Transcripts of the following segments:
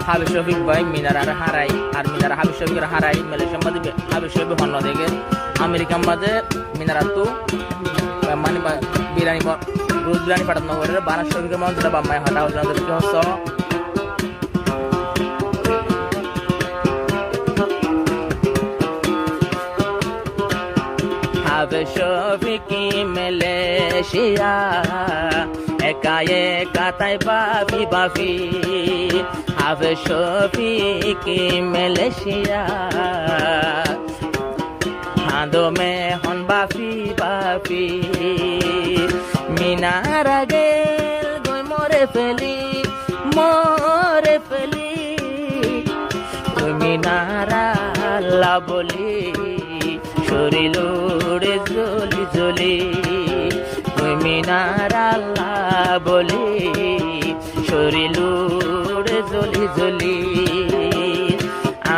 হাবিব শফিক ভাই মিনার আর হারাই আর মিনার হাবিব শফিকের হারাই মালয়েশিয়ার মাঝে হাবিব শফিক হন্য দেখে আমেরিকার মাঝে মিনার তো মানে বিরিয়ানি রোজ বিরিয়ানি পাঠানো করে বানার শফিকের মাঝে বাম্মায় হঠাৎ হচ্ছে কি হচ্ছে হাবিব শফিকি মালয়েশিয়া একা একা তাই বাবি বাবি হাবিব শফিকি মালয়েশিয়া হাঁদো মে হন বাফি বাফি মিনার আগে গই মরে ফেলি মিনার আল্লাহ বলি শরীর উড়ে জ্বলি জ্বলি মিনার আল্লাহ বলি শরীর উড়ে জ্বলি জ্বলি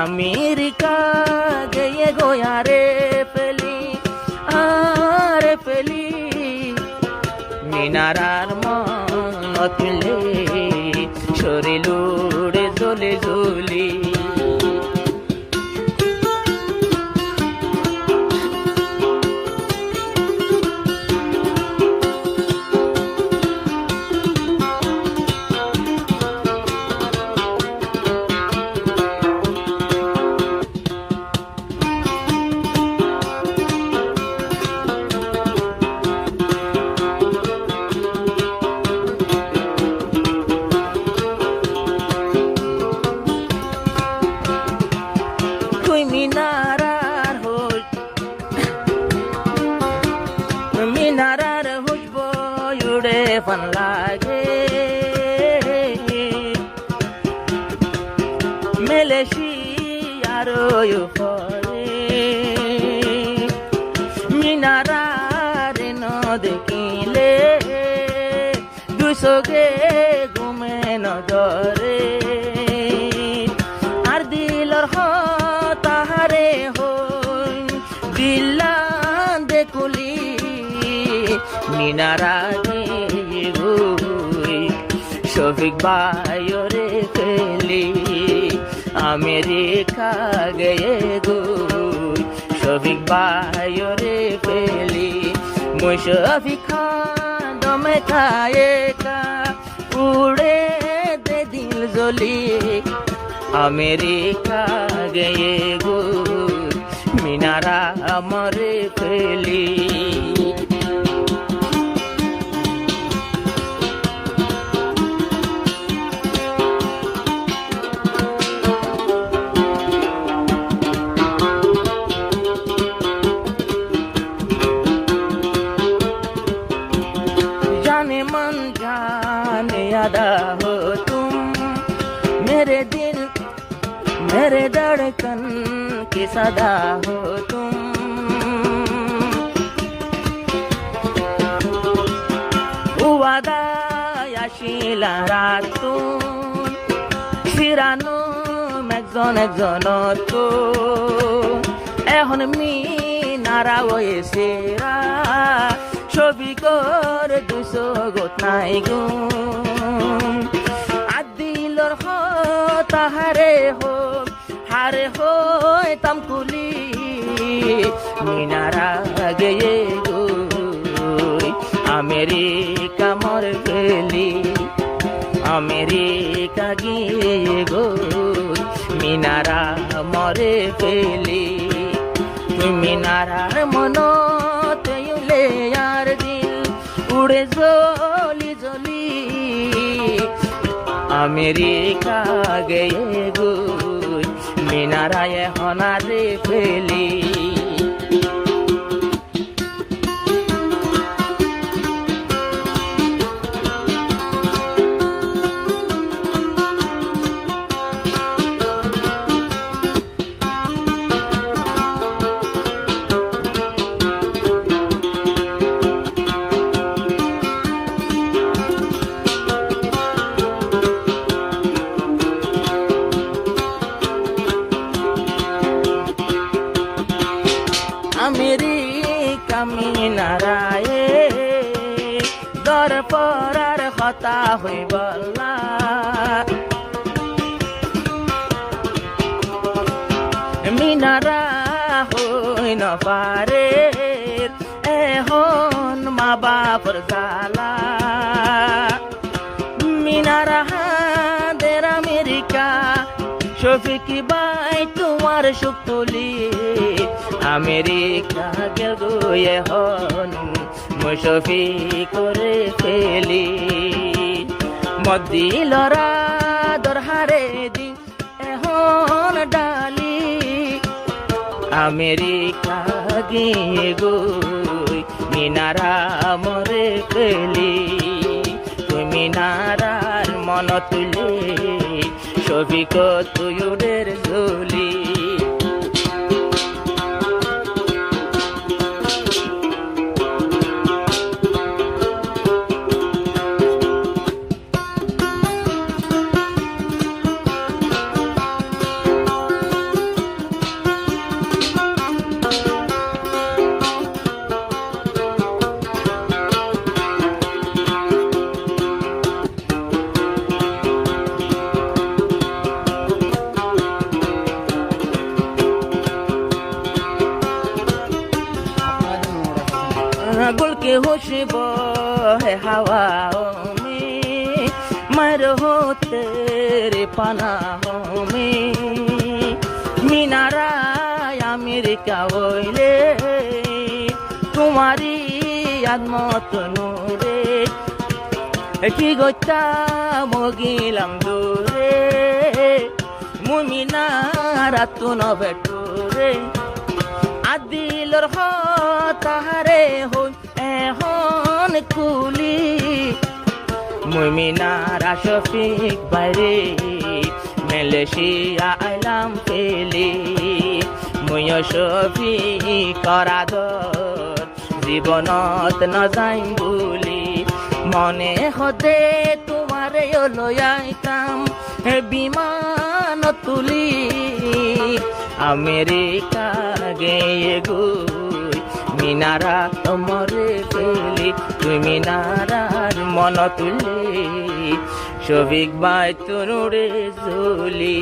আমেরিকা গিয়ে গোয়ারে ফেলি মিনারার মন তুলে শরীর উড়ে জ্বলে জ্বলি মিনারার হুজব উড়ে ফান লাগে মালয়েশিয়ার উপরে মিনারার ন দেখিলে দুসগে ঘুমে নজরে আর দিলর তাহারে হই দিল্লা দেখুলি মিনার আগে গই শফিক ভাইরে ফেলি আমেরিকা গয়ে গই শফিক ভাইরে ফেলি মুই শফিক দমে খায়ে কা উড়ে দে দিল জ্বলি আমেরিকা গয়ে গই মিনারা মরে ফেলি जाने मन जाने अदा हो तुम मेरे दिल मेरे धड़कन की सदा हो तुम वादा याशिला रातून সিরানো একজন একজনত এখন মিনারা হয়েছেরা ছবি করে 200 গোট নাই গুণ আদিলর তাহারে হোক হারে হয় তামকুলি মিনারা গয়ে গই আমেরিকা মর গেলি আমেরিকা গিয়ে গই মিনারা মরে ফেলি মিনারার মনতে উলে আর দিল উড়ে জ্বলি জ্বলি আমেরিকা গিয়ে গই মিনারায় হনারে ফেলি আমেরিকা মিনারায় দর পরার কথা হইবলা মিনারা হই না পারে এখন মা বাপর জ্বালা মিনারা দের আমেরিকা শফিক ভাই তোমার সুখ তুলি আমেরিকা গেল এখন মুশফি করে ফেলি মদিলরা দরহারে দি এখন ডালি আমেরিকা গিয়ে গই মিনারা মরে ফেলি তুই মিনারার মন তুলে শফিক তুইদের ঝুলি गुल के खुशबू है हवाओं में मर हो तेरे पनाहों में मीनारा अमेरिका ओले तुम्हारी याद मत नूरे কি গতা মগিলাম দূরে মুমিনারা তু নবেটুরে আদিলর হতারে হই এখন কুলি মুমিনারা শফিক বাইরে মালয়েশিয়া আইলাম ফেলি মুয় শফিক করাদর জীবনত নজাইম বুলি মনে হতে তোমারে লয়াইতাম বিমান তুলি আমেরিকা গিয়ে গই মিনারা মরে ফেলি তুই মিনারার মন তুলি শফিক ভাই তুনুরে ঝুলি